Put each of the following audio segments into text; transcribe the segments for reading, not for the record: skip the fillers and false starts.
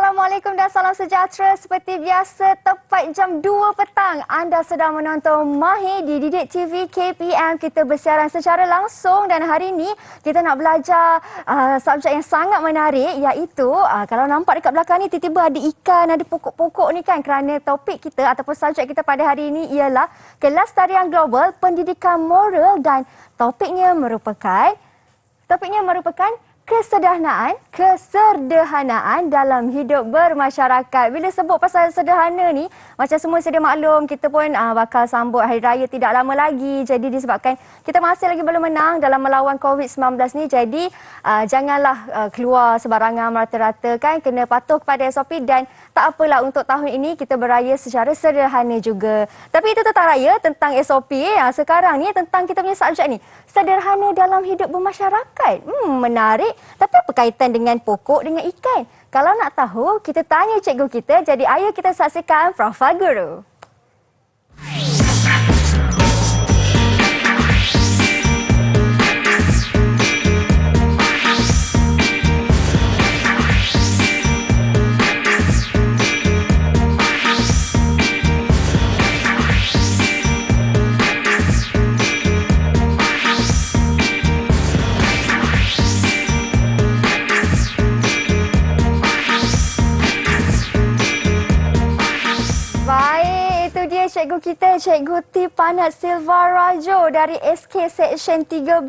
Assalamualaikum dan salam sejahtera. Seperti biasa, tepat jam 2 petang, anda sedang menonton Mahir di Didik TV KPM. Kita bersiaran secara langsung dan hari ini kita nak belajar subjek yang sangat menarik, iaitu kalau nampak dekat belakang ni tiba-tiba ada ikan, ada pokok-pokok ni kan, kerana topik kita ataupun subjek kita pada hari ini ialah kelestarian global, pendidikan moral dan topiknya merupakan kesederhanaan dalam hidup bermasyarakat. Bila sebut pasal sederhana ni, macam semua sedia maklum, kita pun bakal sambut Hari Raya tidak lama lagi. Jadi disebabkan kita masih lagi belum menang dalam melawan COVID-19 ni, jadi janganlah keluar sebarangan merata-rata kan, kena patuh kepada SOP dan tak apalah untuk tahun ini kita beraya secara sederhana juga. Tapi itu tentang raya, tentang SOP. Sekarang ni tentang kita punya subjek ni, sederhana dalam hidup bermasyarakat. Menarik. Tapi apa kaitan dengan pokok dengan ikan? Kalau nak tahu, kita tanya cikgu kita. Jadi ayo kita saksikan Profil Guru. Cikgu kita, Cikgu T. Panat Silva Rajo dari SK Seksyen 13,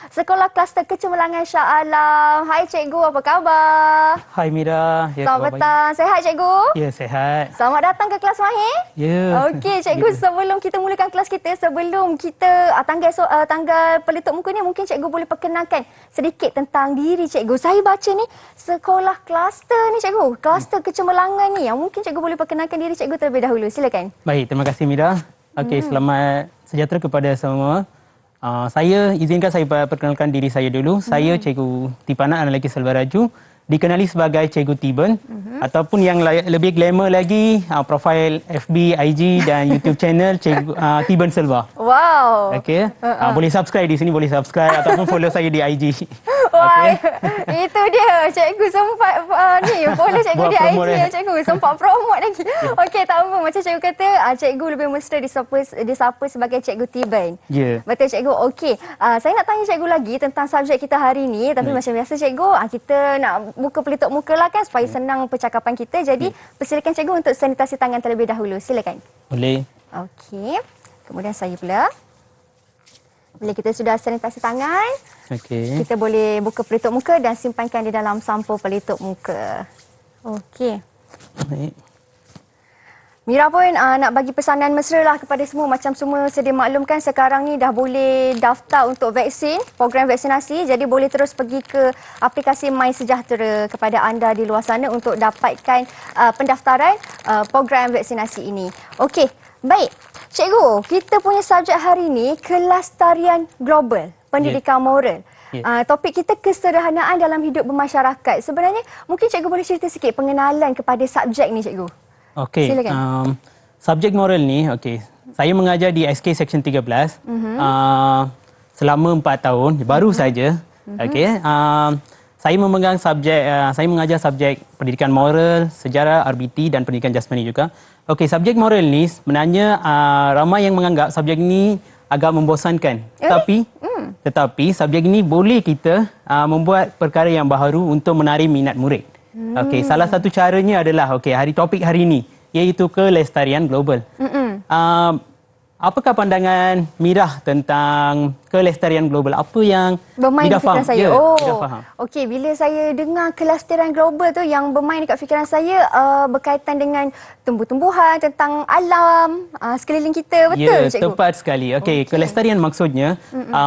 Sekolah Kluster Kecemerlangan Shah Alam. Hai Cikgu, apa khabar? Hai Mira. Ya, selamat petang. Sehat Cikgu? Ya, sehat. Selamat datang ke kelas Mahir. Ya. Okey Cikgu, sebelum kita mulakan kelas kita, sebelum kita tanggal peletup muka ni, mungkin Cikgu boleh perkenalkan sedikit tentang diri Cikgu. Saya baca ni Sekolah Kluster ni Cikgu, Kluster Kecemerlangan ni. Mungkin Cikgu boleh perkenalkan diri Cikgu terlebih dahulu. Silakan. Baik, terima kasih Mira. Okey, selamat sejahtera kepada semua. Izinkan saya perkenalkan diri saya dulu. Saya Cikgu T. Panat Analaki Silva Raju, dikenali sebagai Cikgu T-Burn, ataupun yang lebih glamour lagi, profil FB, IG dan YouTube channel Cikgu T-Burn Silva. Wow. Okey. Boleh subscribe di sini, boleh subscribe ataupun follow saya di IG. Wah, itu dia. Cikgu sempat follow Cikgu di IG ya Cikgu. Sempat promote lagi. Okey, tak apa. Macam Cikgu kata, Cikgu lebih mesra disapa sebagai Cikgu T-Burn. Ya. Betul Cikgu. Okey, saya nak tanya Cikgu lagi tentang subjek kita hari ini. Tapi macam biasa Cikgu, kita nak buka pelitup muka lah kan, supaya senang percakapan kita. Jadi, persilakan Cikgu untuk sanitasi tangan terlebih dahulu. Silakan. Boleh. Okey. Kemudian saya pula. Bila kita sudah sanitasi tangan, kita boleh buka pelitup muka dan simpankan di dalam sampul pelitup muka. Okey. Baik. Mira pun nak bagi pesanan mesra lah kepada semua. Macam semua sedia maklumkan, sekarang ni dah boleh daftar untuk vaksin, program vaksinasi. Jadi boleh terus pergi ke aplikasi My Sejahtera kepada anda di luar sana untuk dapatkan pendaftaran program vaksinasi ini. Okey, baik. Cikgu, kita punya subjek hari ini kelestarian global, pendidikan moral. Topik kita kesederhanaan dalam hidup bermasyarakat. Sebenarnya mungkin Cikgu boleh cerita sikit pengenalan kepada subjek ni Cikgu. Okey. Subjek moral ni, saya mengajar di SK Seksyen 13 selama 4 tahun, baru saja. Okey. Saya memegang saya mengajar subjek pendidikan moral, sejarah, RBT dan pendidikan jasmani juga. Okey, subjek moral ni sebenarnya ramai yang menganggap subjek ini agak membosankan. Tetapi subjek ini boleh kita membuat perkara yang baharu untuk menarik minat murid. Okey, salah satu caranya adalah hari topik hari ini iaitu kelestarian global. Apakah pandangan Mira tentang kelestarian global? Apa yang bermain Mira di fikiran faham? saya? Mira faham. Okey, bila saya dengar kelestarian global tu, yang bermain dekat fikiran saya berkaitan dengan tumbuh-tumbuhan, tentang alam sekeliling kita. Betul, ya, Cikgu? Tepat sekali. Okey, kelestarian maksudnya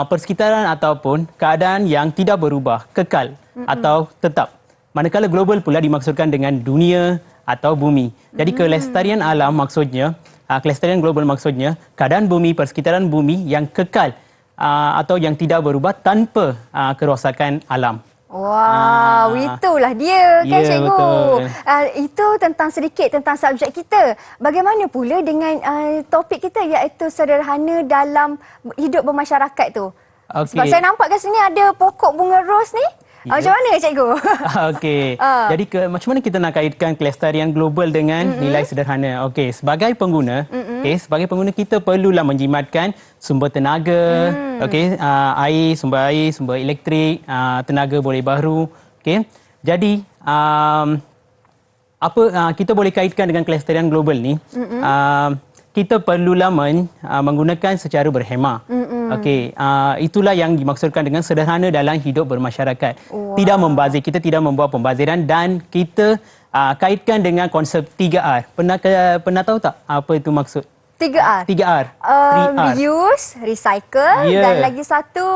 persekitaran ataupun keadaan yang tidak berubah, kekal atau tetap. Manakala global pula dimaksudkan dengan dunia atau bumi. Jadi kelestarian alam maksudnya, kelestarian global maksudnya keadaan bumi, persekitaran bumi yang kekal atau yang tidak berubah tanpa kerosakan alam. Wow, itulah dia kan Cikgu. Betul. Itu sedikit tentang subjek kita. Bagaimana pula dengan topik kita iaitu sederhana dalam hidup bermasyarakat tu? Okay. Sebab saya nampak kat sini ada pokok bunga ros ni. Macam mana cikgu? Okey. Jadi macam mana kita nak kaitkan kelestarian global dengan nilai sederhana? Okey, sebagai pengguna, sebagai pengguna kita perlulah menjimatkan sumber tenaga, air, sumber elektrik, tenaga boleh baru. Okey. Jadi kita boleh kaitkan dengan kelestarian global ni. Kita perlulah menggunakan secara berhemah. Okey, itulah yang dimaksudkan dengan sederhana dalam hidup bermasyarakat. Wow. Tidak membazir, kita tidak membuat pembaziran dan kita kaitkan dengan konsep 3R. Pernah tahu tak apa itu maksud? 3R. 3R. 3R. Reuse, recycle dan lagi satu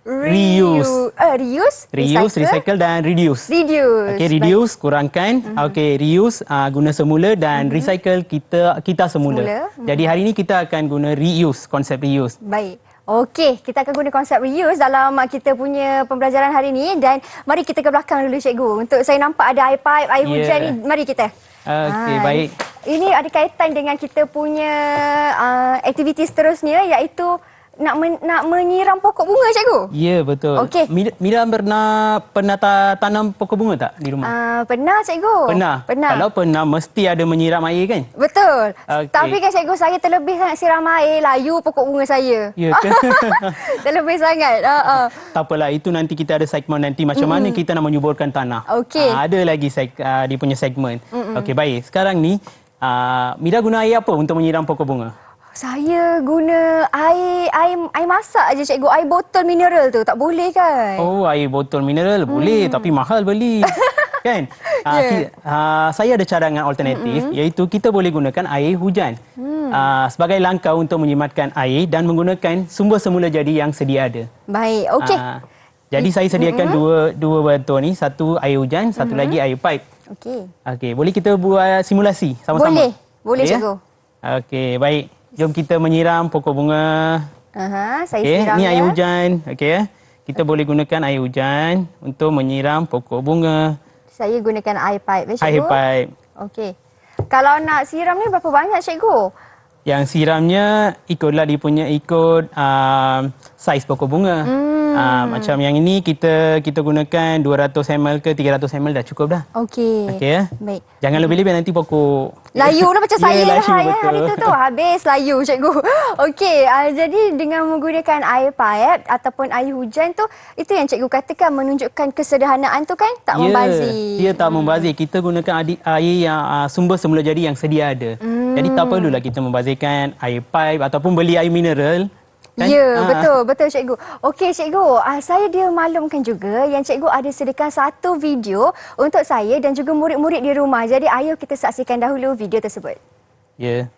Reuse. Reuse, recycle dan reduce. Okey, reduce kurangkan, reuse guna semula dan recycle kita semula. Jadi hari ini kita akan guna reuse, konsep reuse. Baik. Okey, kita akan guna konsep reuse dalam kita punya pembelajaran hari ini dan mari kita ke belakang dulu cikgu. Untuk saya nampak ada air pipe, air hujan ni, mari kita. Okey, baik. Ini ada kaitan dengan kita punya aktiviti seterusnya iaitu nak menyiram pokok bunga cikgu. Ya, betul. Okey. Mira pernah tanam pokok bunga tak di rumah? Pernah cikgu. Pernah. Kalau pernah mesti ada menyiram air kan? Betul. Okey. Tapi kan cikgu, saya terlebih sangat siram air, layu pokok bunga saya. Ya ke? Terlebih sangat. Tak apalah, itu nanti kita ada segmen nanti macam mana kita nak menyuburkan tanah. Okey. Ada lagi dia punya segmen. Okey, baik. Sekarang ni Mira guna air apa untuk menyiram pokok bunga? Saya guna air masak je cikgu, air botol mineral tu. Tak boleh kan? Oh, air botol mineral boleh tapi mahal beli. Kan? Saya ada cadangan alternatif iaitu kita boleh gunakan air hujan sebagai langkah untuk menjimatkan air dan menggunakan sumber semula jadi yang sedia ada. Baik, okey. Jadi saya sediakan dua bantuan ni, satu air hujan, satu lagi air pipe. Okey, boleh kita buat simulasi sama-sama? Boleh cikgu. Okey, baik. Jom kita menyiram pokok bunga. Saya siram ni ya. air hujan. Okey. Kita boleh gunakan air hujan untuk menyiram pokok bunga. Saya gunakan air pipe, cikgu. Air pipe. Okey. Kalau nak siram ni berapa banyak cikgu? Yang siramnya ikutlah dia punya saiz pokok bunga. Macam yang ini kita gunakan 200 ml ke 300 ml dah cukup dah. Okey. Okey ya. Baik. Jangan lebih-lebih nanti pokok layu lah macam saya lah hari betul. tu habis layu cikgu. Okey, jadi dengan menggunakan air pipe ataupun air hujan tu, itu yang cikgu katakan menunjukkan kesederhanaan tu kan, tak membazir. Dia tak membazir. Kita gunakan air yang sumber semula jadi yang sedia ada. Jadi tak perlulah kita membazirkan air pipe ataupun beli air mineral. Kan? Ya, betul cikgu. Okey cikgu, saya dia maklumkan juga yang cikgu ada sediakan satu video untuk saya dan juga murid-murid di rumah. Jadi ayo kita saksikan dahulu video tersebut. Ya.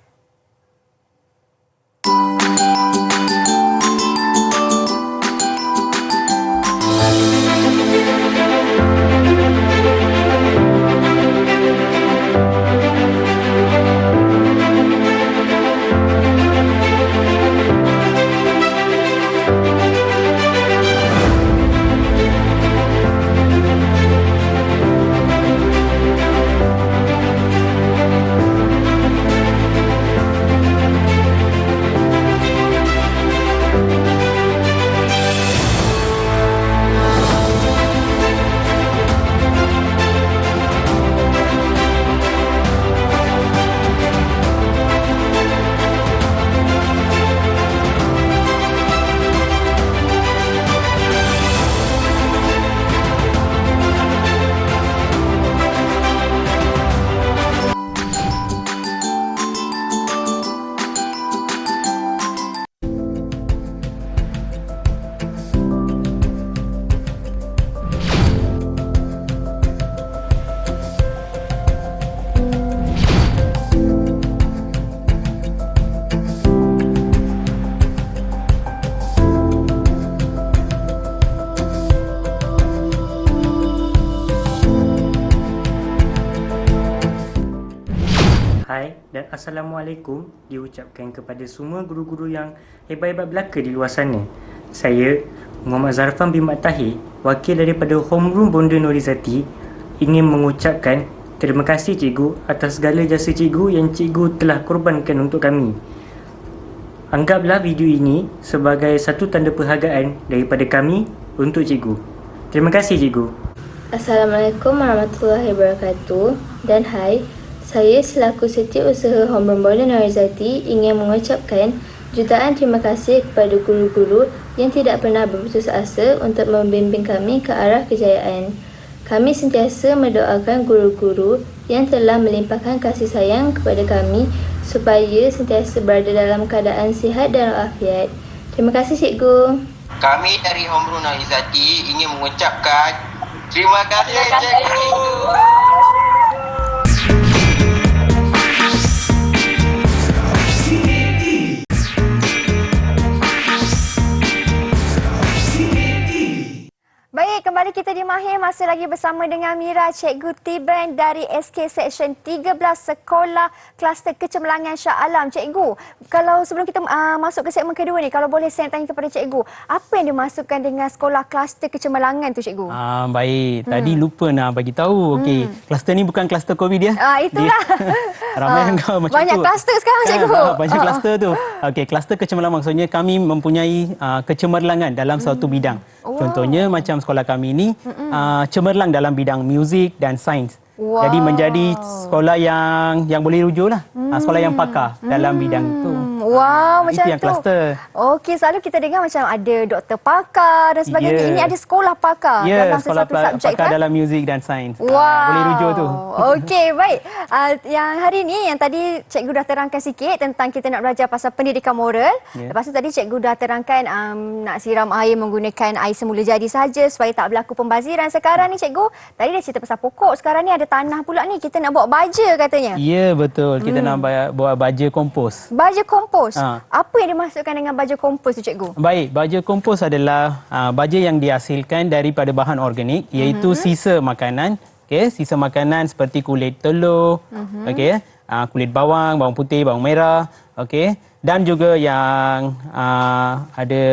Hai dan Assalamualaikum diucapkan kepada semua guru-guru yang hebat-hebat belaka di luar sana. Saya, Muhammad Zarfan bin Mat Tahir, wakil daripada Homeroom Bonda Norizati, ingin mengucapkan terima kasih cikgu atas segala jasa cikgu yang cikgu telah korbankan untuk kami. Anggaplah video ini sebagai satu tanda perhargaan daripada kami untuk cikgu. Terima kasih cikgu. Assalamualaikum warahmatullahi wabarakatuh. Dan hai, saya selaku Setiausaha Homeroom Border Norizati ingin mengucapkan jutaan terima kasih kepada guru-guru yang tidak pernah berputus asa untuk membimbing kami ke arah kejayaan. Kami sentiasa mendoakan guru-guru yang telah melimpahkan kasih sayang kepada kami supaya sentiasa berada dalam keadaan sihat dan walafiat. Terima kasih cikgu. Kami dari Homeroom Norizati ingin mengucapkan terima kasih cikgu. Baik, kembali kita di Mahir. Masih lagi bersama dengan Mira, Cikgu Tiban dari SK Seksyen 13 Sekolah Kluster Kecemerlangan Shah Alam. Cikgu, kalau sebelum kita masuk ke segmen kedua ni, kalau boleh saya tanya kepada Cikgu, apa yang dimasukkan dengan Sekolah Kluster Kecemerlangan tu, Cikgu? Baik, tadi lupa nak bagi tahu. Okey, kluster ni bukan kluster COVID dia. Itulah. Ramai yang kau macam banyak tu. kluster sekarang, Cikgu. Banyak kluster tu. Okey, kluster kecemerlangan maksudnya kami mempunyai kecemerlangan dalam suatu bidang. Contohnya macam sekolah kami ni cemerlang dalam bidang muzik dan sains. Jadi menjadi sekolah yang boleh rujuk lah. Sekolah yang pakar dalam bidang tu. Wow, macam itu yang tu. kluster. Okey, selalu kita dengar macam ada doktor pakar dan sebagainya. Ya. Ini ada sekolah pakar dalam sekolah sesuatu subjek pakar kan? dalam muzik dan sains. Wow. Boleh rujuk tu. Okey, baik. Yang hari ni, yang tadi cikgu dah terangkan sikit tentang kita nak belajar pasal pendidikan moral. Ya. Lepas tu tadi cikgu dah terangkan nak siram air menggunakan air semula jadi saja supaya tak berlaku pembaziran. Sekarang ni cikgu, tadi dah cerita pasal pokok. Sekarang ni ada tanah pula ni. Kita nak buat baja katanya. Ya, betul. Kita nak buat baja kompos. Baja kompos. Ha. Apa yang dimasukkan dengan baja kompos tu, cikgu? Baik, baja kompos adalah baja yang dihasilkan daripada bahan organik, iaitu sisa makanan. Okey, sisa makanan seperti kulit telur, okey, kulit bawang, bawang putih, bawang merah, okey, dan juga yang ada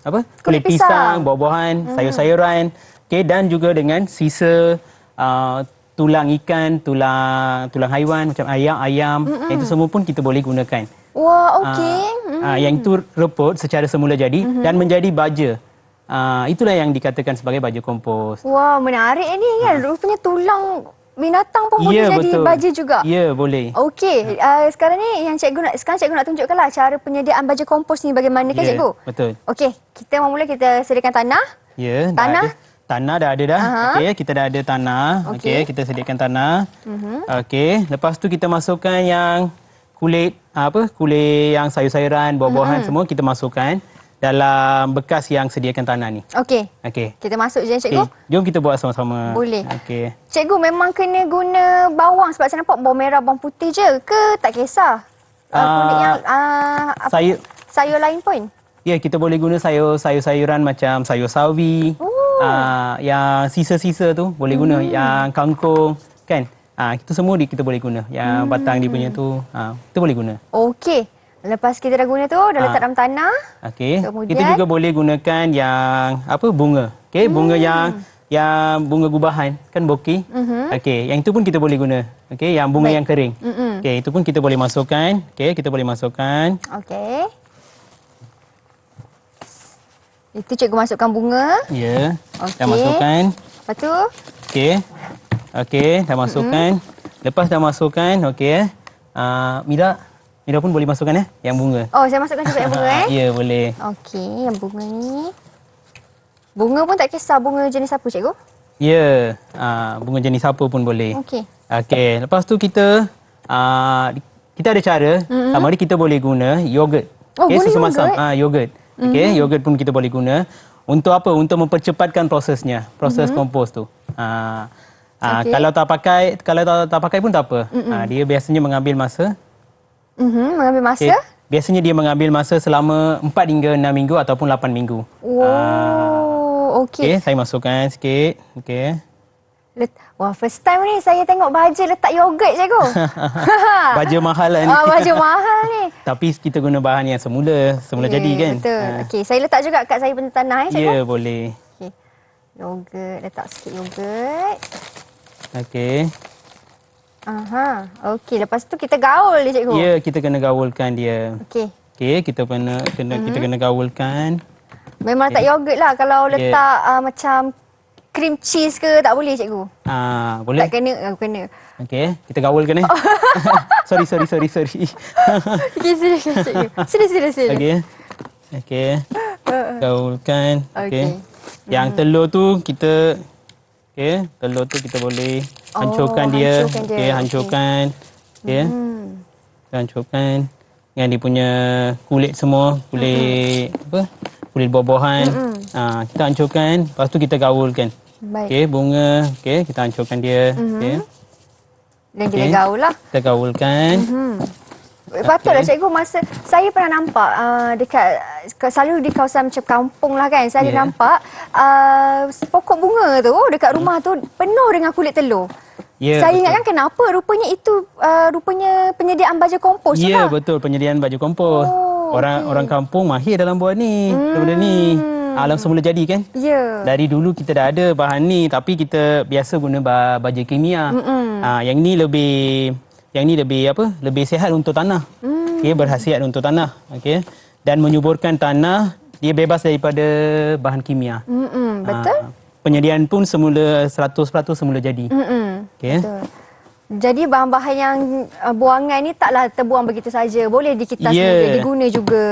apa? Kulit pisang, buah-buahan, sayur-sayuran, okey, dan juga dengan sisa tulang ikan, tulang haiwan macam ayam, itu semua pun kita boleh gunakan. Wah, okey. Yang itu reput secara semula jadi dan menjadi baja. Itulah yang dikatakan sebagai baja kompos. Wah, menarik ni kan. Rupanya tulang binatang pun boleh Ya, jadi betul. baja juga. Ya, boleh. Okey, sekarang ni yang cikgu nak tunjukkanlah cara penyediaan baja kompos ni bagaimana kan, Ya, cikgu? betul. Okey, kita mula kita sediakan tanah. Ya, Tanah? dah ada. Tanah dah ada dah. Okey, kita dah ada tanah. Okey, kita sediakan tanah. Okey, lepas tu kita masukkan yang kulit yang sayur-sayuran, buah-buahan semua kita masukkan dalam bekas yang sediakan tanah ni. Okey. Okey. Kita masuk je, cikgu. Okey, jom kita buat sama-sama. Boleh. Okey. Cikgu memang kena guna bawang sebab saya nampak bawang merah, bawang putih je ke tak kisah? Kulit yang sayur lain pun? Ya, kita boleh guna sayur-sayuran macam sayur sawi. Yang sisa-sisa tu boleh guna. Yang kangkung, kan? Itu semua kita boleh guna. Yang batang dia punya tu, kita boleh guna. Okey. Lepas kita dah guna tu, dah letak dalam tanah. Okey. Kemudian? Kita juga boleh gunakan yang bunga. Okey, bunga yang bunga gubahan, kan bokeh. Okey, yang itu pun kita boleh guna. Okey, yang bunga yang kering. Okey, itu pun kita boleh masukkan. Okey, kita boleh masukkan. Okey. Itu cikgu masukkan bunga. Ya. Okey. Dah masukkan. Lepas tu? Okey. Okey, dah masukkan. Lepas dah masukkan, okey. Mira pun boleh masukkan yang bunga. Oh, saya masukkan juga yang bunga Ya, boleh. Okey, yang bunga ni. Bunga pun tak kisah bunga jenis apa, cikgu? Ya, bunga jenis apa pun boleh. Okey. Okey, lepas tu kita ada cara. Sama ada kita boleh guna yogurt. Oh, boleh susu masam. yogurt? Yogurt. Okey, yogurt pun kita boleh guna. Untuk apa? Untuk mempercepatkan prosesnya, proses kompos tu. Okey. Kalau tak pakai pun tak apa. Dia biasanya mengambil masa. Mengambil masa. Okay. Biasanya dia mengambil masa selama 4 hingga 6 minggu ataupun 8 minggu. Oh, okey. Okey, saya masukkan sikit. Okey. Wah, first time ni saya tengok baja letak yogurt, cikgu. Baja mahal lah ni. Baja mahal ni. Tapi kita guna bahan yang semula jadi kan. Betul. Okey, saya letak juga kat saya punya tanah cikgu. Ya, boleh. Okey. Yogurt, letak sikit yogurt. Okey. Aha. Okey, lepas tu kita gaul dia, cikgu. Ya, kita kena gaulkan dia. Okey. Okey, kita kena gaulkan. Memang letak yogurt lah kalau letak macam cream cheese ke tak boleh cikgu? Boleh. Tak kena, kena. Okey, kita gaulkan sorry. Okey, silakan cikgu. Sila. Okey. Gaulkan. Okey. Okey. Yang telur tu kita telur tu kita boleh hancurkan dia. hancurkan dia. Okey, hancurkan. Okey. Hancurkan dengan dia punya kulit semua, kulit kulit buah-buahan. Kita hancurkan, lepas tu kita gaulkan. Baik. Okey, bunga. Okey, kita hancurkan dia. Okey. Dan kita gaul lah. Kita gaulkan. Patutlah cikgu, masa saya pernah nampak selalu di kawasan macam kampung lah kan, saya nampak pokok bunga tu dekat rumah tu penuh dengan kulit telur. Saya ingatkan kenapa, rupanya itu rupanya penyediaan baja kompos tu Ya, lah. betul, penyediaan baju kompos. Orang kampung mahir dalam buat ni, benda ni. Alam semula jadi kan? Ya. Dari dulu kita dah ada bahan ni, tapi kita biasa guna baja kimia. Yang ni lebih sihat untuk tanah. Okey, berkhasiat untuk tanah. Okey. Dan menyuburkan tanah, dia bebas daripada bahan kimia. Betul. Penyediaan pun semula 100% semula jadi. Okey. Betul. Jadi bahan-bahan yang buangan ni taklah terbuang begitu saja. Boleh dikitas juga, diguna juga.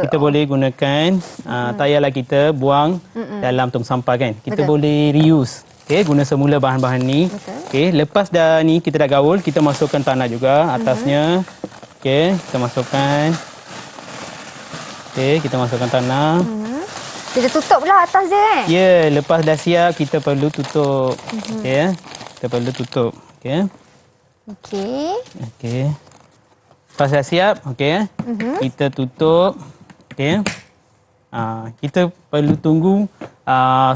Kita boleh gunakan, tak payahlah kita buang dalam tong sampah kan. Kita boleh reuse. Okey, guna semula bahan-bahan ni. Okey, lepas dah ni kita dah gaul, kita masukkan tanah juga atasnya. Okey, kita masukkan. Okey, kita masukkan tanah. Kita tutup lah atas dia kan? Ya, lepas dah siap kita perlu tutup. Okey, kita perlu tutup. Okey. Okey. Lepas dah siap, okey. Kita tutup. Okey. Kita perlu tunggu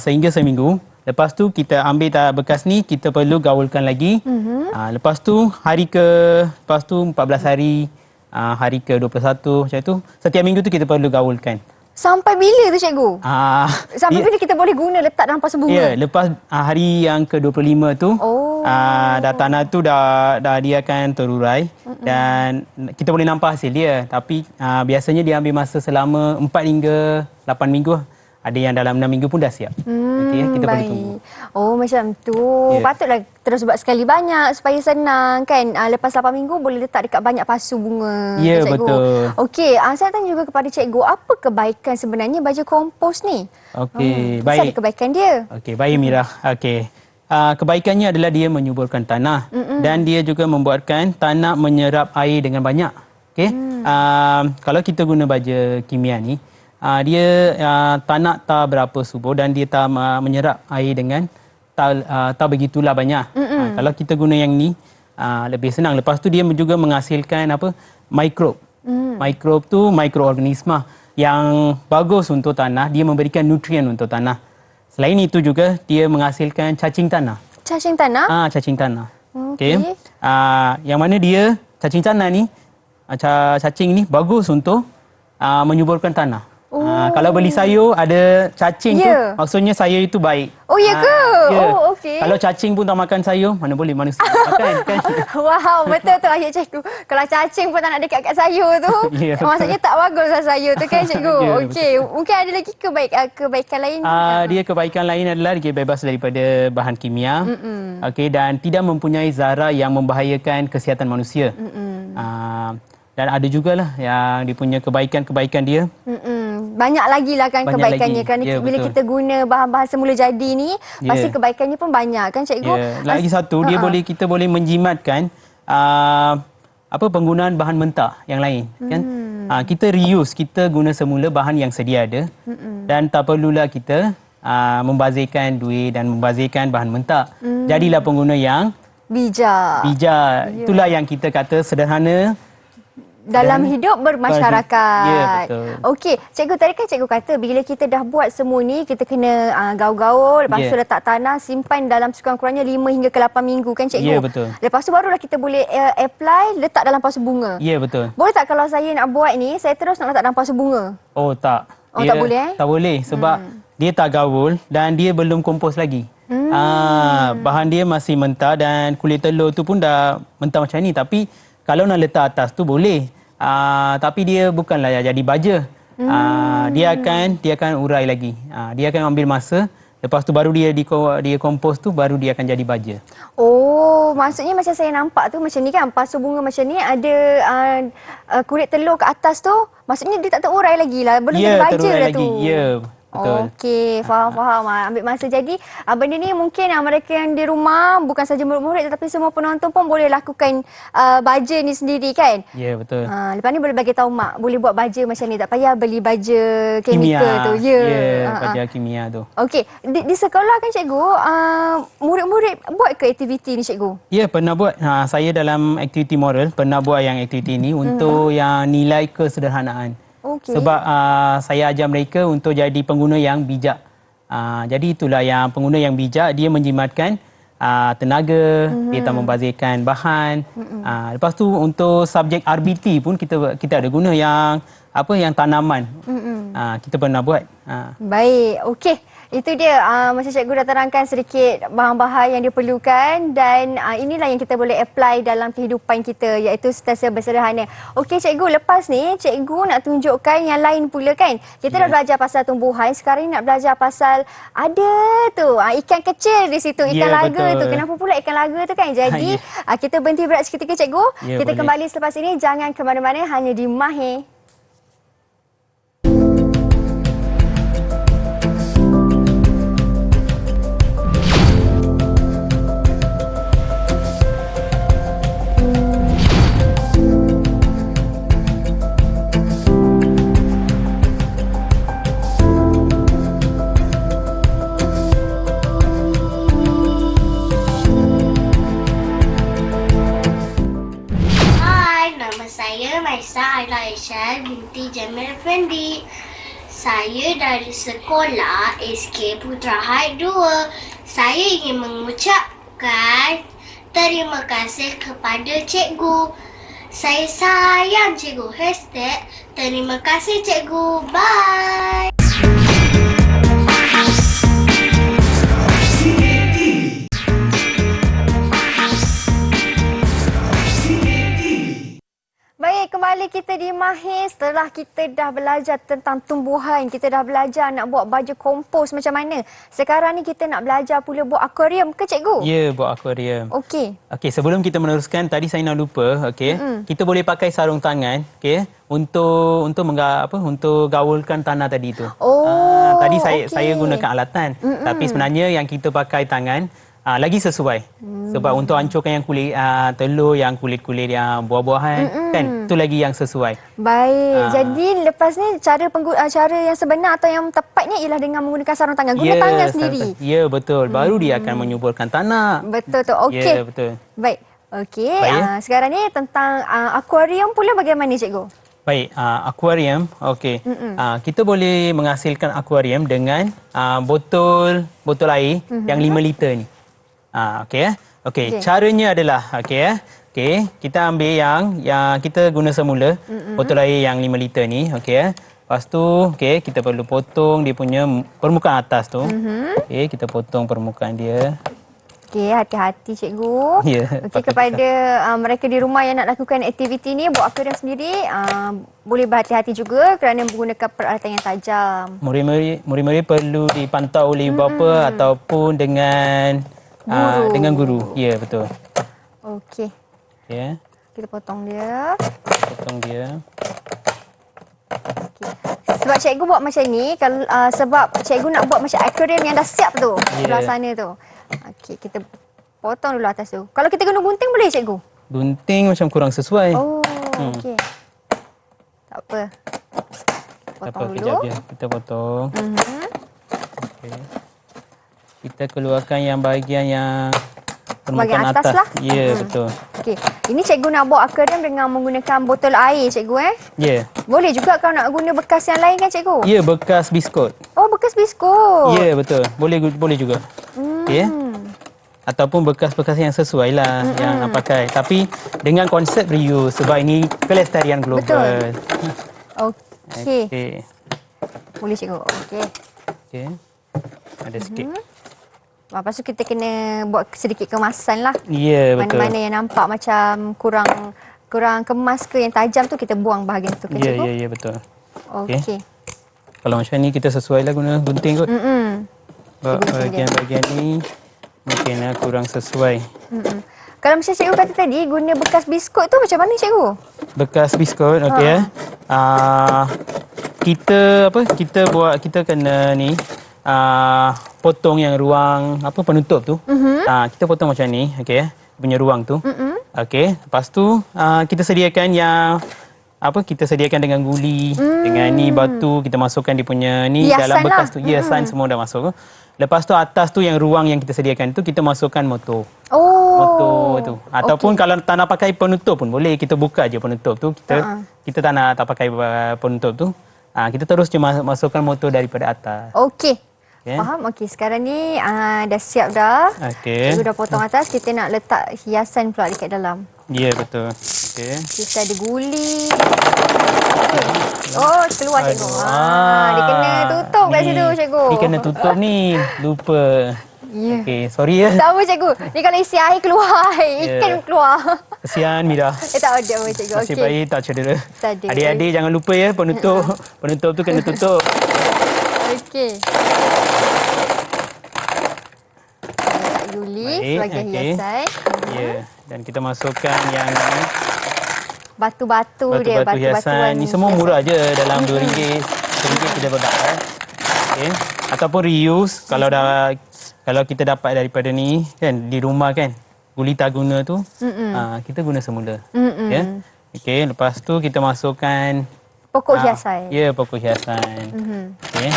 sehingga seminggu. Lepas tu kita ambil bekas ni, kita perlu gaulkan lagi. Lepas tu 14 hari, hari ke 21 macam tu. Setiap minggu tu kita perlu gaulkan. Sampai bila tu cikgu? Sampai bila kita boleh guna letak dalam pasu bunga? Ya, lepas hari yang ke-25 tu, dah tanah tu dah dia akan terurai dan kita boleh nampak hasil dia. Tapi biasanya dia ambil masa selama 4 hingga 8 minggu. Ada yang dalam 6 minggu pun dah siap. Okey, kita boleh tunggu. Oh, macam tu. Patutlah terus buat sekali banyak supaya senang kan. Lepas 8 minggu boleh letak dekat banyak pasu bunga. Ya, cikgu. Betul. Okey, saya tanya juga kepada cikgu, apa kebaikan sebenarnya baja kompos ni? Okey, baik. Apa ada kebaikan dia? Okey, baik Mira. Okey. Kebaikannya adalah dia menyuburkan tanah dan dia juga membuatkan tanah menyerap air dengan banyak. Okey. Kalau kita guna baja kimia ni, dia tanah tak berapa subur dan dia tak menyerap air dengan tak begitulah banyak. Kalau kita guna yang ni lebih senang. Lepas tu dia juga menghasilkan mikrob. Mikrob tu mikroorganisma yang bagus untuk tanah, dia memberikan nutrien untuk tanah. Selain itu juga dia menghasilkan cacing tanah. Cacing tanah? Cacing tanah. Okey. Yang mana dia cacing tanah ni, cacing ni bagus untuk menyuburkan tanah. Kalau beli sayur ada cacing tu, maksudnya sayur itu baik. Oh, ya ke? Oh, okey. Kalau cacing pun tak makan sayur, mana boleh manusia makan kan? Wow, betul tu ayat cikgu. Kalau cacing pun tak nak dekat kat sayur tu, maksudnya tak baguslah sayur tu kan cikgu. Okey, mungkin ada lagi kebaikan lain? Dia kebaikan lain adalah dia bebas daripada bahan kimia. Okey, dan tidak mempunyai zarah yang membahayakan kesihatan manusia. Dan ada jugalah yang dia punya kebaikan-kebaikan dia. Banyak lagi lah kan kebaikannya. Kerana bila kita guna bahan-bahan semula jadi ni, pasti kebaikannya pun banyak kan cikgu? Lagi satu, kita boleh menjimatkan penggunaan bahan mentah yang lain. Kan? Kita reuse, kita guna semula bahan yang sedia ada. Dan tak perlulah kita membazirkan duit dan membazirkan bahan mentah. Jadilah pengguna yang bijak. Itulah yang kita kata sederhana dalam hidup bermasyarakat. Ya, betul. Okey, cikgu tadi kan cikgu kata bila kita dah buat semua ni, kita kena gaul-gaul, lepas tu letak tanah, simpan dalam sekurang-kurangnya 5 hingga ke 8 minggu kan cikgu? Ya, betul. Lepas tu barulah kita boleh apply, letak dalam pasu bunga. Ya, betul. Boleh tak kalau saya nak buat ni, saya terus nak letak dalam pasu bunga? Oh, tak. Oh, tak boleh Tak boleh sebab dia tak gaul dan dia belum kompos lagi. Bahan dia masih mentah dan kulit telur tu pun dah mentah macam ni. Tapi kalau nak letak atas tu boleh. Tapi dia bukanlah jadi baja. Dia akan urai lagi. Dia akan ambil masa Lepas tu baru dia kompos tu baru dia akan jadi baja. Oh, maksudnya macam saya nampak tu macam ni kan, pasu bunga macam ni ada kulit telur ke atas tu, maksudnya dia tak terurai lagi lah, belum jadi baja terurai dah lagi. tu. Ya, betul. Okey, faham. Ambil masa. Jadi, benda ni mungkin mereka yang di rumah, bukan saja murid-murid tetapi semua penonton pun boleh lakukan baja ni sendiri kan? Ya, betul. Lepas ni boleh bagi tahu mak, boleh buat baja macam ni. Tak payah beli baja kimia tu. Ya, baja kimia tu. Okey, di sekolah kan cikgu, murid-murid buat ke aktiviti ni cikgu? Ya, pernah buat. Saya dalam aktiviti moral pernah buat yang aktiviti ni untuk yang nilai kesederhanaan. Okey. Sebab saya ajar mereka untuk jadi pengguna yang bijak. Jadi itulah yang pengguna yang bijak, dia menjimatkan tenaga, dia tak membazirkan bahan. Lepas tu untuk subjek RBT pun kita ada guna yang tanaman. Kita pernah buat. Baik, okey. Itu dia macam cikgu dah terangkan sedikit bahan-bahan yang diperlukan dan inilah yang kita boleh apply dalam kehidupan kita, iaitu sentiasa bersederhana. Okey cikgu, lepas ni cikgu nak tunjukkan yang lain pula kan. Kita dah belajar pasal tumbuhan, sekarang ni nak belajar pasal ada tu ikan kecil di situ, ikan laga betul. tu. Kenapa pula ikan laga tu kan? Jadi kita berhenti berehat seketika cikgu. Kita boleh. kembali selepas ini, jangan ke mana-mana, hanya di Mahir. Maisa Aila Aisyah binti Jamil Effendi. Saya dari sekolah SK Putra High 2. Saya ingin mengucapkan terima kasih kepada cikgu. Saya sayang cikgu. #terima kasih cikgu. Bye. Baik, kembali kita di Mahir. Setelah kita dah belajar tentang tumbuhan, kita dah belajar nak buat baja kompos macam mana. Sekarang ni kita nak belajar pula buat akuarium ke cikgu? Ya, buat akuarium. Okey. Okey, sebelum kita meneruskan, tadi saya nak lupa, okey. Kita boleh pakai sarung tangan, okey, untuk gaulkan tanah tadi tu. Oh, tadi okey. saya gunakan alatan, tapi sebenarnya yang kita pakai tangan lagi sesuai. Sebab untuk hancurkan yang kulit telur, yang kulit-kulit yang buah-buahan, kan, itu lagi yang sesuai. Baik, jadi lepas ni cara yang sebenar atau yang tepatnya ialah dengan menggunakan sarung tangan. Guna tangan sendiri. Ya, betul. Baru dia akan menyuburkan tanah. Betul tu. Okey. Ya, betul. Baik. Okey, Baik. sekarang ni tentang akuarium pula bagaimana cikgu? Baik, akuarium, okey. Kita boleh menghasilkan akuarium dengan botol air yang 5 liter ni. Okey. Okey, caranya adalah okey, kita ambil yang kita guna semula, botol air yang 5 liter ni, okey. Lepas tu, okey, kita perlu potong dia punya permukaan atas tu. Okey, kita potong permukaan dia. Okey, hati-hati cikgu. Ya, Okey, kepada mereka di rumah yang nak lakukan aktiviti ni, buat akuarium sendiri, boleh berhati-hati juga kerana menggunakan peralatan yang tajam. Murid-murid perlu dipantau oleh ibu bapa ataupun dengan guru. Ya, betul. Okey. Ya. Kita potong dia. Potong dia. Okay. Sebab cikgu buat macam ni, kalau sebab cikgu nak buat macam akuarium yang dah siap tu, sebelah sana tu. Okey, kita potong dulu atas tu. Kalau kita guna gunting boleh cikgu? Gunting macam kurang sesuai. Oh, okey. Tak apa. Potong dulu. Kejap je. Kita potong. Okey. Kita keluarkan yang bahagian yang Bahagian permukaan atas atas. lah. Ya, betul. Okey. Ini cikgu nak buat akuarium dengan menggunakan botol air cikgu Ya. Boleh juga kalau nak guna bekas yang lain kan cikgu? Ya, bekas biskut. Oh, bekas biskut. Ya, betul. Boleh juga. Okey. Ataupun bekas-bekas yang sesuai lah yang nak pakai. Tapi dengan konsep reuse sebab ini kelestarian global. Betul. Okey. Okey. Boleh cikgu. Okey. Okey. Ada sikit. Lepas tu kita kena buat sedikit kemasan lah. Ya, betul. Mana-mana yang nampak macam kurang kemas ke yang tajam tu kita buang bahagian tu ke cikgu? Ya, betul. Okey. Kalau macam ni kita sesuai lah guna gunting kot. bahagian-bahagian ni mungkin kurang sesuai. Kalau macam cikgu kata tadi, guna bekas biskut tu macam mana cikgu? Bekas biskut, okey. Kita kena ni potong yang ruang penutup tu. Kita potong macam ni, okey. Punya ruang tu. Okey, lepas tu kita sediakan kita sediakan dengan guli, dengan ni batu, kita masukkan dia punya ni Hiasan dalam bekas lah. tu. Hiasan semua dah masuk. Lepas tu atas tu yang ruang yang kita sediakan tu kita masukkan motor. Motor tu. Ataupun kalau tak nak pakai penutup pun boleh, kita buka je penutup tu. Kita tak pakai penutup tu. Kita terus je masukkan motor daripada atas. Okey. Okay. Faham? Okey, sekarang ni dah siap dah. Okey. Cikgu dah potong atas, kita nak letak hiasan pula dekat dalam. Ya, betul. Okey. Kita ada guli. Oh, keluar cikgu. Dia kena tutup kat situ cikgu. Dia kena tutup ni. Lupa. Ya. Okey, sorry ya. Tak apa cikgu. Ni kalau isi air keluar, ikan keluar. Kesian Mira. Tak ada apa cikgu. Nasib Okey. baik tak cedera. Tak ada. Adik-adik jangan lupa ya penutup. Penutup tu kena tutup. Okey. Letak guli Baik, sebagai okey. hiasan. Ya, dan kita masukkan yang ni. Batu-batu dia, Batu-batu hiasan. Ni semua murah je dalam RM2. RM2 kita dapat. Okey. Ataupun reuse kalau kita dapat daripada ni kan di rumah kan. Guli tak guna tu, kita guna semula. Ya. Okey, lepas tu kita masukkan Pokok hiasan. Ya, pokok hiasan. Okey.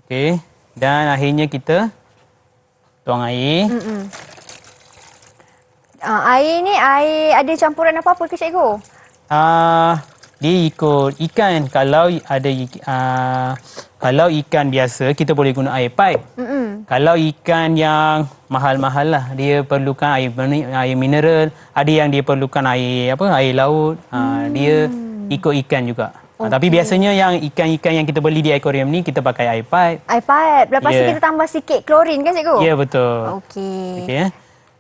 Okey, dan akhirnya kita tuang air. Air ni air ada campuran apa-apa ke cikgu? Dia ikut ikan. Kalau ikan biasa kita boleh guna air pipe. Kalau ikan yang mahal-mahal lah, dia perlukan air mineral, ada yang dia perlukan air laut. Dia ikut ikan juga. Tapi biasanya yang ikan-ikan yang kita beli di akuarium ni kita pakai air pipe. Air pipe. Lepas tu Ya. kita tambah sikit klorin kan cikgu? Ya, betul. Okey. Okey.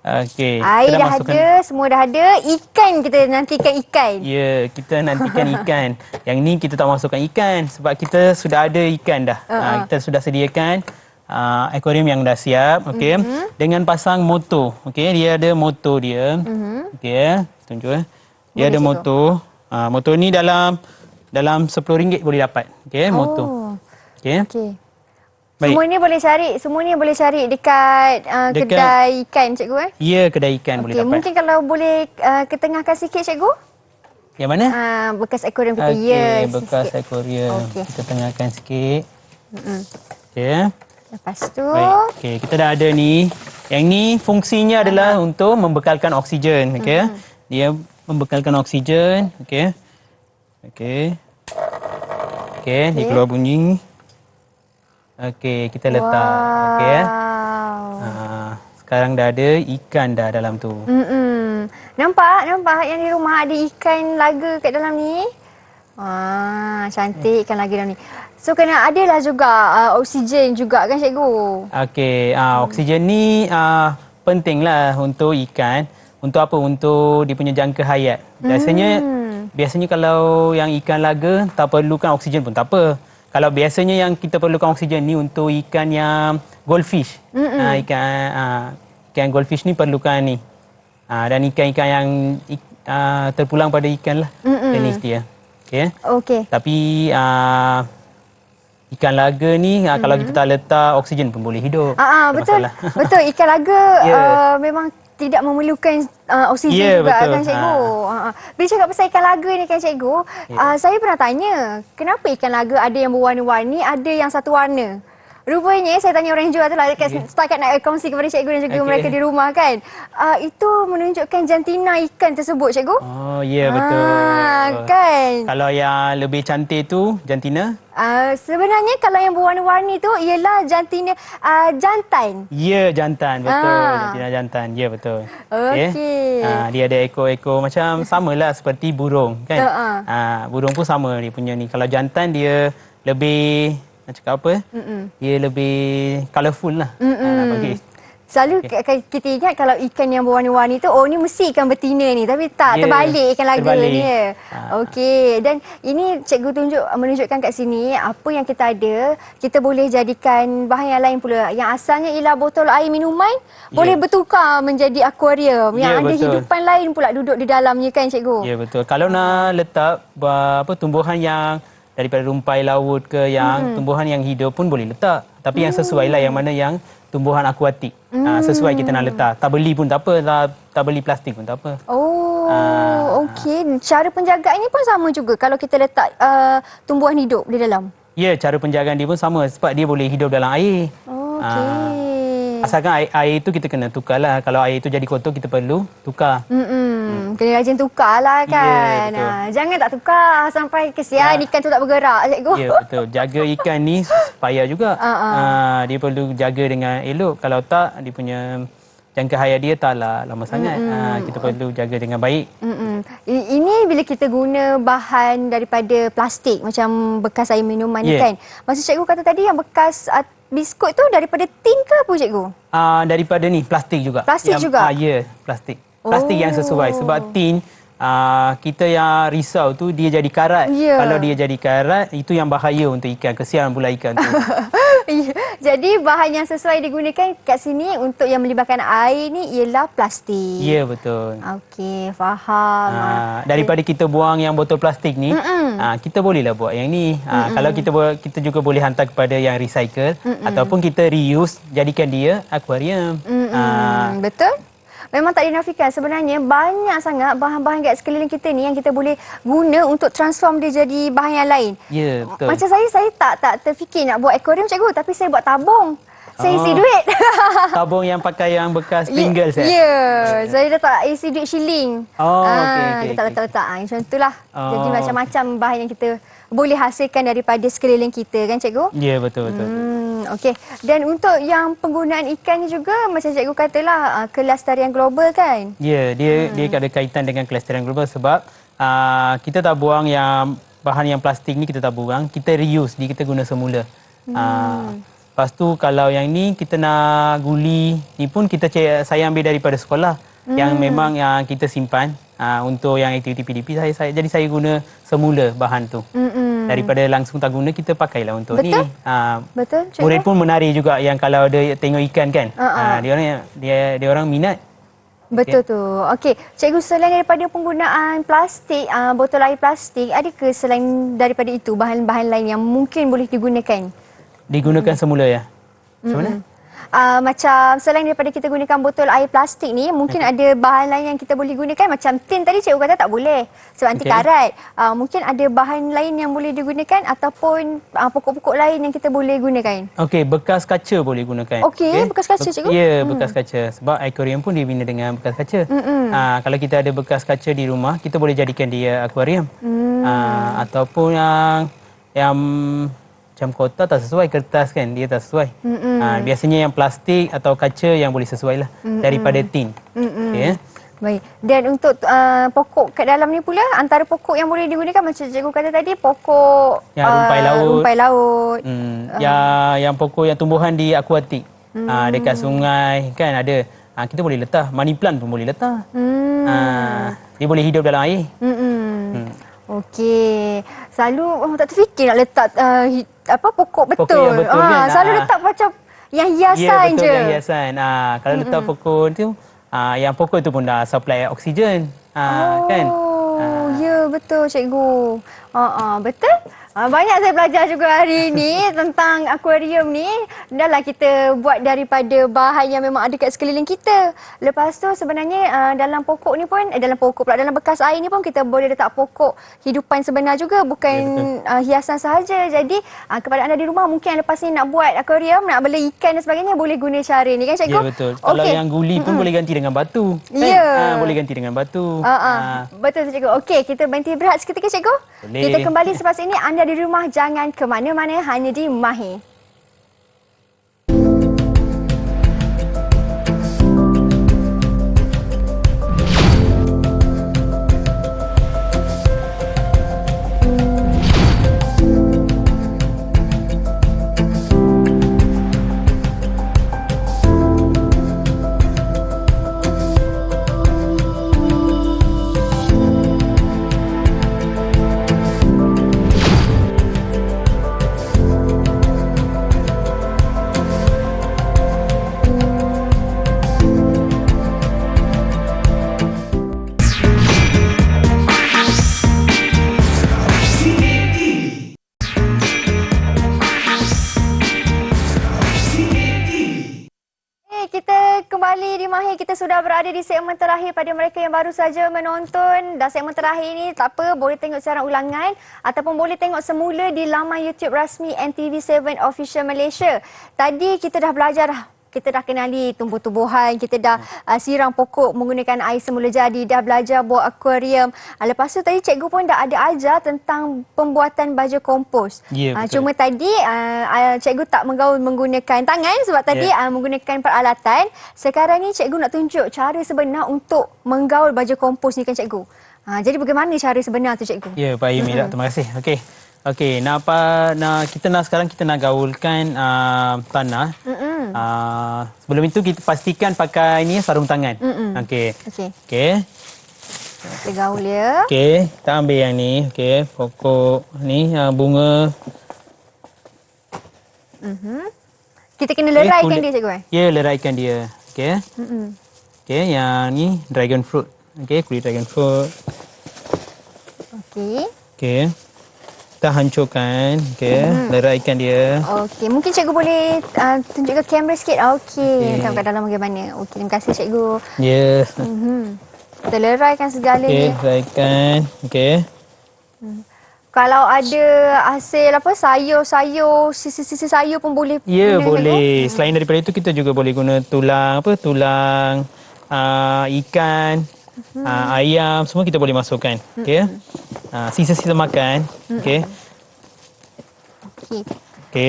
Okey. Air Kita dah ada, semua dah ada. Ikan kita nantikan ikan. Ya, kita nantikan ikan. Yang ni kita tak masukkan ikan sebab kita sudah ada ikan dah. Kita sudah sediakan akuarium yang dah siap, okey. Dengan pasang motor. Okey, dia ada motor dia. Okey, tunjuk Dia ada motor. Motor ni dalam RM10 boleh dapat. Okey, motor. Okey. Okey. Baik. Semua ni boleh cari dekat kedai ikan cikgu Ya, kedai ikan boleh Okey, dapat. mungkin kalau boleh ketengahkan sikit cikgu. Yang mana? Bekas akuarium kita. Okey, Ya, bekas sikit. akuarium. Okey. Kita tengahkan sikit. Okey. Lepas tu, Baik. Okey, kita dah ada ni. Yang ni fungsinya adalah untuk membekalkan oksigen, okey. Dia membekalkan oksigen, okey. Okey. Okey, dia keluar bunyi. Okey, kita letak. Okey. Sekarang dah ada ikan dah dalam tu. Nampak yang di rumah ada ikan laga kat dalam ni. Cantik ikan laga dalam ni. So kena adalah juga oksigen juga kan cikgu? Okey, oksigen ni pentinglah untuk ikan. Untuk apa? Untuk dia punya jangka hayat. Biasanya kalau yang ikan laga tak perlukan oksigen pun tak apa. Kalau biasanya yang kita perlukan oksigen ni untuk ikan yang goldfish. Ikan goldfish ni perlukan ni. Dan ikan-ikan yang terpulang pada ikan lah. Jenis dia. Okey. Okey. Tapi ikan laga ni kalau kita tak letak oksigen pun boleh hidup. Betul. Masalah. Betul, ikan laga Ya. memang tidak memerlukan oksigen Ya, juga betul. kan cikgu. Bila cakap pasal ikan laga ni kan cikgu, saya pernah tanya, kenapa ikan laga ada yang berwarna-warni, ada yang satu warna? Rupanya saya tanya orang yang jual tu lah, setakat nak kongsi kepada cikgu dan juga mereka di rumah kan. Itu menunjukkan jantina ikan tersebut cikgu. Oh, ya betul. Kan? Kalau yang lebih cantik tu jantina? Sebenarnya kalau yang berwarna-warni tu ialah jantina jantan. Ya, jantan. Betul. Jantina jantan. Ya, betul. Okey. Dia ada ekor-ekor macam samalah seperti burung kan. Burung pun sama dia punya ni. Kalau jantan dia lebih nak cakap apa? Dia lebih colourful lah. Nak bagi. Selalu kita ingat kalau ikan yang berwarna-warni tu, oh ni mesti ikan betina ni. Tapi tak, terbalik ikan laga ni. Okey. Dan ini cikgu menunjukkan kat sini apa yang kita ada, kita boleh jadikan bahan yang lain pula. Yang asalnya ialah botol air minuman, boleh bertukar menjadi akuarium. Yang ada hidupan lain pula duduk di dalamnya kan cikgu? Ya, betul. Kalau nak letak tumbuhan yang daripada rumpai laut ke yang tumbuhan yang hidup pun boleh letak. Tapi yang sesuai lah yang mana yang tumbuhan akuatik. Sesuai kita nak letak. Tak beli pun tak apa, tak beli plastik pun tak apa. Okey. Cara penjagaan ni pun sama juga kalau kita letak tumbuhan hidup di dalam? Ya, cara penjagaan dia pun sama sebab dia boleh hidup dalam air. Asalkan air itu kita kena tukar lah. Kalau air itu jadi kotor, kita perlu tukar. Kena rajin tukar lah kan. Ya, jangan tak tukar sampai kesian ikan tu tak bergerak cikgu. Ya, betul. Jaga ikan ni payah juga. Dia perlu jaga dengan elok. Kalau tak, dia punya jangka hayat dia taklah lama sangat. Kita perlu jaga dengan baik. Ini bila kita guna bahan daripada plastik macam bekas air minuman ni kan. Maksud cikgu kata tadi yang bekas biskut tu daripada tin ke apa cikgu? Daripada ni plastik juga. Plastik juga? Ya, plastik. Plastik yang sesuai sebab tin kita yang risau tu dia jadi karat. Kalau dia jadi karat itu yang bahaya untuk ikan. Kesian pula ikan tu. Jadi bahan yang sesuai digunakan kat sini untuk yang melibatkan air ni ialah plastik. Ya, betul. Okey, faham. Daripada kita buang yang botol plastik ni, kita bolehlah buat yang ni. Kalau kita juga boleh hantar kepada yang recycle ataupun kita reuse, jadikan dia akuarium. Betul. Memang tak dinafikan sebenarnya banyak sangat bahan-bahan kat sekeliling kita ni yang kita boleh guna untuk transform dia jadi bahan yang lain. Ya, betul. Macam saya tak terfikir nak buat akuarium cikgu, tapi saya buat tabung. Saya isi duit. Tabung yang pakai yang bekas Pringles saya dah tak isi duit shilling. Okey. Kita letak-letak. Macam itulah. Jadi macam-macam bahan yang kita boleh hasilkan daripada sekeliling kita kan cikgu? Ya, betul. Okey. Dan untuk yang penggunaan ikan ni juga macam cikgu katalah kelestarian global kan? Ya, dia ada kaitan dengan kelestarian global sebab kita tak buang yang bahan yang plastik ni, kita tak buang, kita reuse, kita guna semula. Lepas tu kalau yang ni kita nak guli ni pun saya ambil daripada sekolah yang memang yang kita simpan untuk yang aktiviti PDP jadi saya guna semula bahan tu. Daripada langsung tak guna, kita pakailah untuk ni. Betul. Murid pun menarik juga yang kalau dia tengok ikan kan. Dia orang minat. Betul tu. Okey, cikgu selain daripada penggunaan plastik, botol air plastik, adakah selain daripada itu bahan-bahan lain yang mungkin boleh digunakan? Digunakan semula ya. Macam mana? Macam selain daripada kita gunakan botol air plastik ni, mungkin ada bahan lain yang kita boleh gunakan. Macam tin tadi cikgu kata tak boleh sebab anti karat. Mungkin ada bahan lain yang boleh digunakan ataupun pokok-pokok lain yang kita boleh gunakan. Okey, bekas kaca boleh gunakan. Okey, bekas kaca cikgu? Ya, bekas kaca. Sebab akuarium pun dibina dengan bekas kaca. Kalau kita ada bekas kaca di rumah, kita boleh jadikan dia akuarium. Ataupun yang macam kotak tak sesuai, kertas kan dia tak sesuai. Biasanya yang plastik atau kaca yang boleh sesuai lah daripada tin. Okay. Baik. Dan untuk pokok kat dalam ni pula, antara pokok yang boleh digunakan macam cikgu kata tadi, pokok yang rumpai laut. Yang pokok yang tumbuhan di akuatik. Dekat sungai kan ada. Kita boleh letak, money plant pun boleh letak. Dia boleh hidup dalam air. Okey. Selalu tak terfikir nak letak pokok betul. Pokok yang betul kan. Selalu letak macam yang hiasan je. Yang hiasan. Kalau letak pokok tu, yang pokok tu pun dah supply oksigen. Kan? Ya, betul cikgu. Betul. Banyak saya belajar juga hari ini tentang akuarium ni. Dahlah kita buat daripada bahan yang memang ada kat sekeliling kita. Lepas tu sebenarnya dalam pokok ni pun, dalam bekas air ni pun kita boleh letak pokok hidupan sebenar juga. Bukan hiasan sahaja. Jadi kepada anda di rumah mungkin yang lepas ni nak buat akuarium, nak bela ikan dan sebagainya, boleh guna cara ni kan cikgu? Ya, betul. Kalau yang guli pun boleh ganti dengan batu. Ya. Boleh ganti dengan batu. Betul cikgu. Okey, kita berhenti berehat seketika cikgu. Boleh. Kita kembali selepas ini. Anda di rumah jangan ke mana-mana, hanya di Mahir. di Mahir, kita sudah berada di segmen terakhir pada mereka yang baru saja menonton. Dan segmen terakhir ini tak apa, boleh tengok siaran ulangan ataupun boleh tengok semula di laman YouTube rasmi NTV7 Official Malaysia. Tadi kita dah belajar dah. Kita dah kenali tumbuh-tumbuhan, kita dah siram pokok menggunakan air semula jadi, dah belajar buat akuarium. Lepas tu tadi cikgu pun dah ada ajar tentang pembuatan baja kompos. Cuma tadi cikgu tak menggaul menggunakan tangan sebab tadi menggunakan peralatan. Sekarang ni cikgu nak tunjuk cara sebenar untuk menggaul baja kompos ni kan cikgu. Jadi bagaimana cara sebenar tu cikgu? Ya, Pak Yumi, terima kasih. Okey, sekarang kita nak gaulkan tanah. Sebelum itu kita pastikan pakai ni sarung tangan. Okey. Kita gaul ya. Okey, kita ambil yang ni. Okey, pokok ni bunga. Kita kena leraikan dia cikgu Ya, leraikan dia. Okey. Okey, yang ni dragon fruit. Okey, kulit dragon fruit. Okey. Kita hancurkan, leraikan dia. Okey, mungkin cikgu boleh tunjukkan kamera sikit. Okey, tengok kat dalam bagaimana. Okey, terima kasih cikgu. Ya. Kita leraikan segalanya. Okey, leraikan. Okey. Kalau ada hasil sayur-sayur, sisa-sisa sayur pun boleh. Ya, boleh. Selain daripada itu kita juga boleh guna tulang ikan, ayam, semua kita boleh masukkan. Okey. Sisa-sisa makan. Okey.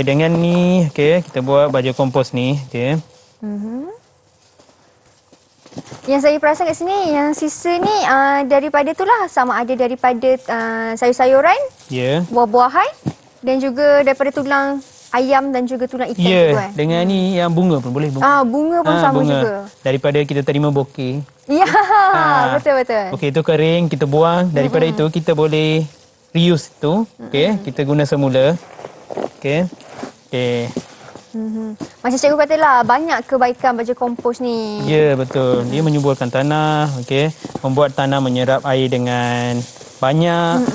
Dengan ni, kita buat baja kompos ni. Okey. Yang saya perasan kat sini, yang sisa ni daripada tu lah, sama ada daripada sayur-sayuran, buah-buahan dan juga daripada tulang ayam dan juga tulang ikan juga. Dengan ni yang bunga pun boleh. Bunga pun sama juga. Daripada kita terima bokeh. Ya, betul-betul. Okey, itu kering, kita buang. Daripada itu kita boleh reuse tu. Okey, kita guna semula. Okey. Macam cikgu katalah, banyak kebaikan baja kompos ni. Ya, betul. Dia menyuburkan tanah, membuat tanah menyerap air dengan banyak,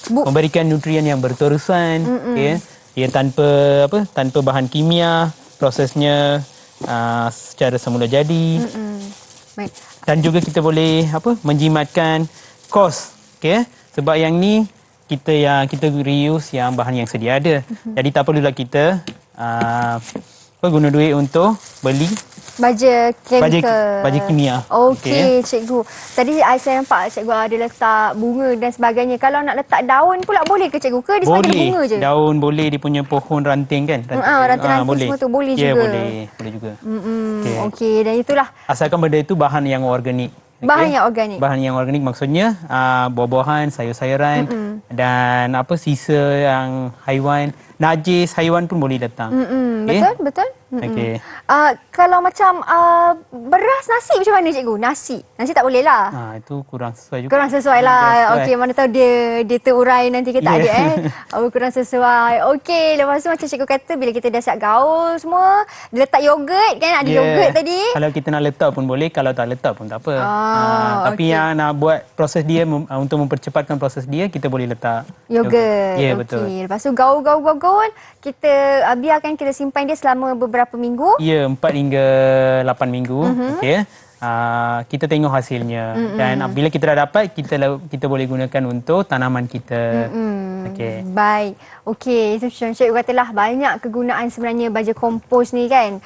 memberikan nutrien yang berterusan, Dia tanpa bahan kimia, prosesnya secara semula jadi. Dan juga kita boleh menjimatkan kos, sebab yang ni kita reuse yang bahan yang sedia ada. Jadi tak perlulah kita guna duit untuk beli baja kimia. Okey, cikgu. Tadi saya nampak cikgu ada letak bunga dan sebagainya. Kalau nak letak daun pula boleh ke cikgu? Ke dia sebagai bunga je? Daun boleh, dia punya pohon ranting kan? Ranting-ranting semua tu boleh juga? Ya, boleh juga. Okey, dan itulah. Asalkan benda itu bahan yang organik. Bahan yang organik? Bahan yang organik maksudnya buah-buahan, sayur-sayuran dan sisa yang haiwan. Najis haiwan pun boleh datang. Betul. Kalau macam beras, nasi macam mana cikgu? Nasi tak boleh lah. Itu kurang sesuai juga. Kurang sesuai lah. Okey, mana tahu dia terurai nanti ke tak ada kurang sesuai. Okey, lepas tu macam cikgu kata bila kita dah siap gaul semua, dia letak yogurt kan? Ada yogurt tadi. Kalau kita nak letak pun boleh, kalau tak letak pun tak apa. Tapi yang nak buat proses dia untuk mempercepatkan proses dia, kita boleh letak yogurt. Ya, betul. Lepas tu gaul, kita biarkan kita simpan dia selama beberapa minggu. Ya, 4 hingga 8 minggu. Kita tengok hasilnya. Dan bila kita dah dapat, kita boleh gunakan untuk tanaman kita. Baik. Okey, itu cikgu katalah banyak kegunaan sebenarnya baja kompos ni kan.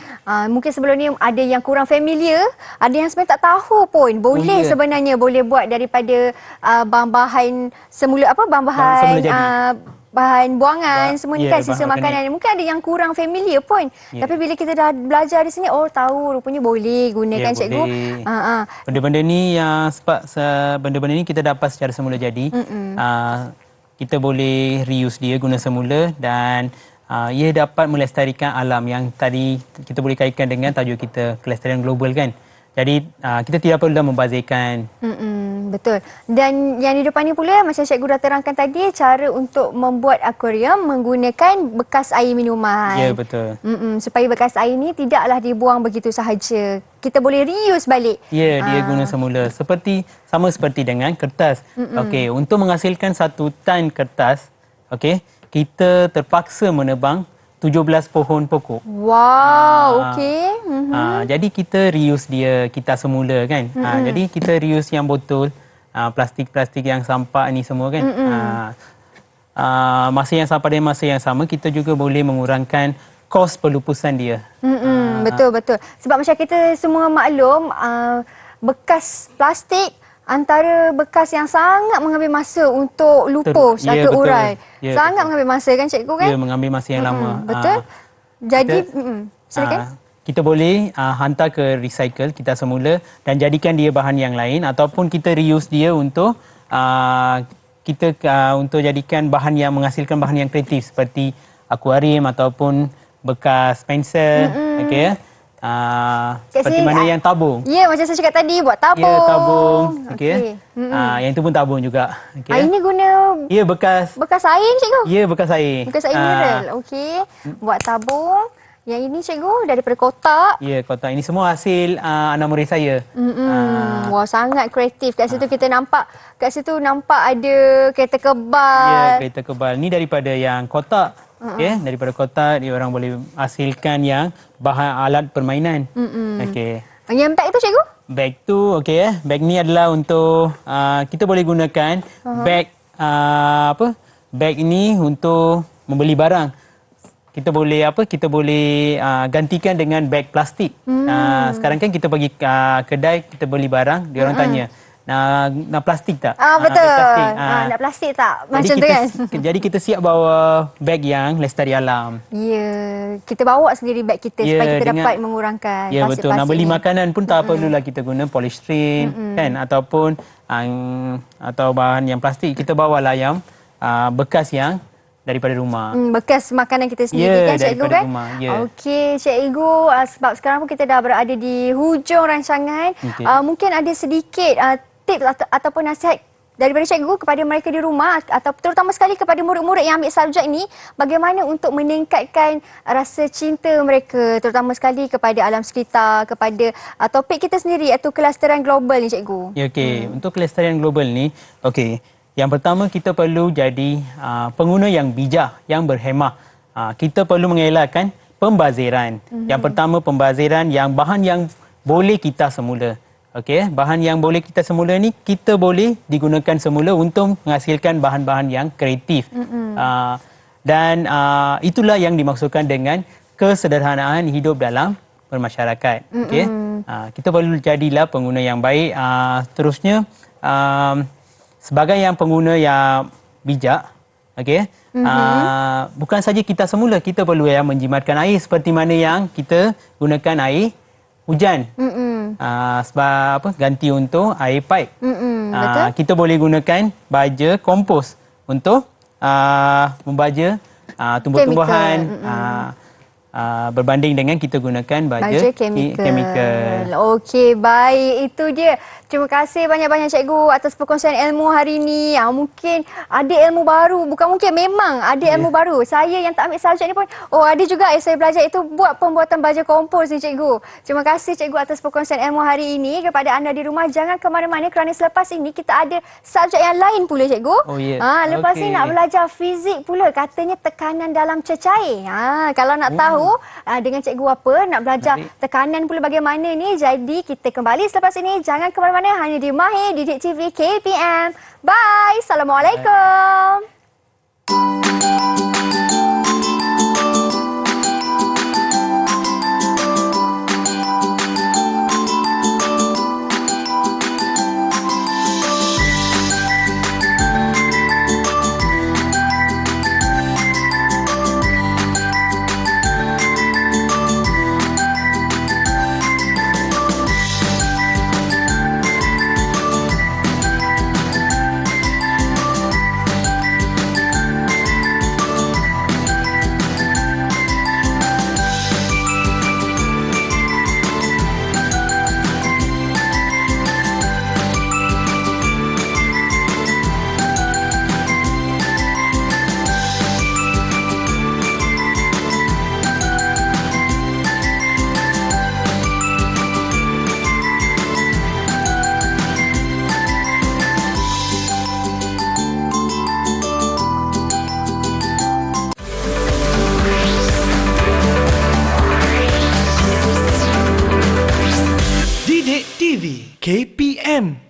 Mungkin sebelum ni ada yang kurang familiar, ada yang sebenarnya tak tahu pun. Boleh sebenarnya boleh buat daripada bahan-bahan semula bahan buangan semua ni kan, sisa makanan. Mungkin ada yang kurang familiar pun. Tapi bila kita dah belajar di sini, tahu rupanya boleh gunakan cikgu. Benda-benda ni benda-benda ni kita dapat secara semula jadi. Kita boleh reuse dia guna semula dan ia dapat melestarikan alam yang tadi kita boleh kaitkan dengan tajuk kita kelestarian global kan. Jadi kita tidak perlu membazirkan. Betul. Dan yang di depan ni pula macam cikgu dah terangkan tadi, cara untuk membuat akuarium menggunakan bekas air minuman. Ya, betul. Supaya bekas air ni tidaklah dibuang begitu sahaja. Kita boleh reuse balik. Ya, dia guna semula. Sama seperti dengan kertas. Okey, untuk menghasilkan 1 tan kertas, kita terpaksa menebang 17 pohon pokok. Wow, okey. Jadi kita reuse dia kita semula kan. Jadi kita reuse yang botol, plastik-plastik yang sampah ni semua kan. Pada masa yang sama kita juga boleh mengurangkan kos pelupusan dia. Betul. Sebab macam kita semua maklum, bekas plastik antara bekas yang sangat mengambil masa untuk lupus atau betul. urai. Ya, Sangat betul. mengambil masa kan cikgu kan? Dia mengambil masa yang lama. Betul. Jadi silakan. Kita boleh hantar ke recycle kita semula dan jadikan dia bahan yang lain ataupun kita reuse dia untuk untuk jadikan bahan yang menghasilkan bahan yang kreatif seperti akuarium ataupun bekas pensel, okey. Seperti mana yang tabung. Ya, macam saya cakap tadi, buat tabung. Ya, tabung. Okey. Yang itu pun tabung juga. Okey. Ini guna ya bekas air cikgu? Ya, bekas air. Bekas air mineral. Okey. Buat tabung. Yang ini cikgu daripada kotak. Ya, kotak. Ini semua hasil anak murid saya. Wah, sangat kreatif. Kat situ kita nampak, ada kereta kebal. Ya, kereta kebal. Ni daripada yang kotak. Okay, daripada kotak dia orang boleh hasilkan yang bahan alat permainan. Okey. Yang beg tu cikgu? Beg tu okey beg ni adalah untuk kita boleh gunakan beg beg ni untuk membeli barang. Kita boleh gantikan dengan beg plastik. Sekarang kan kita pergi kedai kita beli barang, dia orang tanya nak plastik tak? Betul. Plastik. Nak plastik tak? Macam jadi tu kan? Jadi kita siap bawa beg yang lestari alam. Ya, kita bawa sendiri beg kita supaya kita dapat mengurangkan ya, plastik-plastik. betul. Nak beli makanan pun tak perlulah kita guna polystyrene kan ataupun atau bahan yang plastik. Kita bawalah yang bekas yang daripada rumah. Bekas makanan kita sendiri kan cikgu kan? Rumah. Okey cikgu, sebab sekarang pun kita dah berada di hujung rancangan. Mungkin ada sedikit tips ataupun nasihat daripada cikgu kepada mereka di rumah atau terutama sekali kepada murid-murid yang ambil subjek ni, bagaimana untuk meningkatkan rasa cinta mereka terutama sekali kepada alam sekitar, kepada topik kita sendiri iaitu kelestarian global ni cikgu. Ya, okey. Untuk kelestarian global ni, okey. Yang pertama kita perlu jadi pengguna yang bijak, yang berhemah. Kita perlu mengelakkan pembaziran. Yang pertama pembaziran yang bahan yang boleh kita semula. Okey, bahan yang boleh kita semula ni kita boleh digunakan semula untuk menghasilkan bahan-bahan yang kreatif. Dan itulah yang dimaksudkan dengan kesederhanaan hidup dalam bermasyarakat. Okey. Kita perlu jadilah pengguna yang baik. Terusnya sebagai yang pengguna yang bijak, okey, bukan saja kita semula, kita perlu menjimatkan air seperti mana yang kita gunakan air hujan. Sebab ganti untuk air pipe. Kita boleh gunakan baja kompos untuk membaja tumbuh-tumbuhan. Berbanding dengan kita gunakan baja chemical. Okey, baik. Itu dia. Terima kasih banyak-banyak cikgu atas perkongsian ilmu hari ini. Mungkin ada ilmu baru. Bukan mungkin, memang ada ilmu baru. Saya yang tak ambil subjek ni pun, ada juga yang saya belajar itu buat pembuatan baja kompos ni cikgu. Terima kasih cikgu atas perkongsian ilmu hari ini. Kepada anda di rumah, jangan ke mana-mana kerana selepas ini kita ada subjek yang lain pula cikgu. Lepas ni nak belajar fizik pula. Katanya tekanan dalam cecair. Kalau nak tahu dengan cikgu apa, nak belajar tekanan pula bagaimana ni. Jadi kita kembali selepas ini. Jangan ke mana-mana, hanya di Mahir Didik TV KPM. Bye. Assalamualaikum. KPM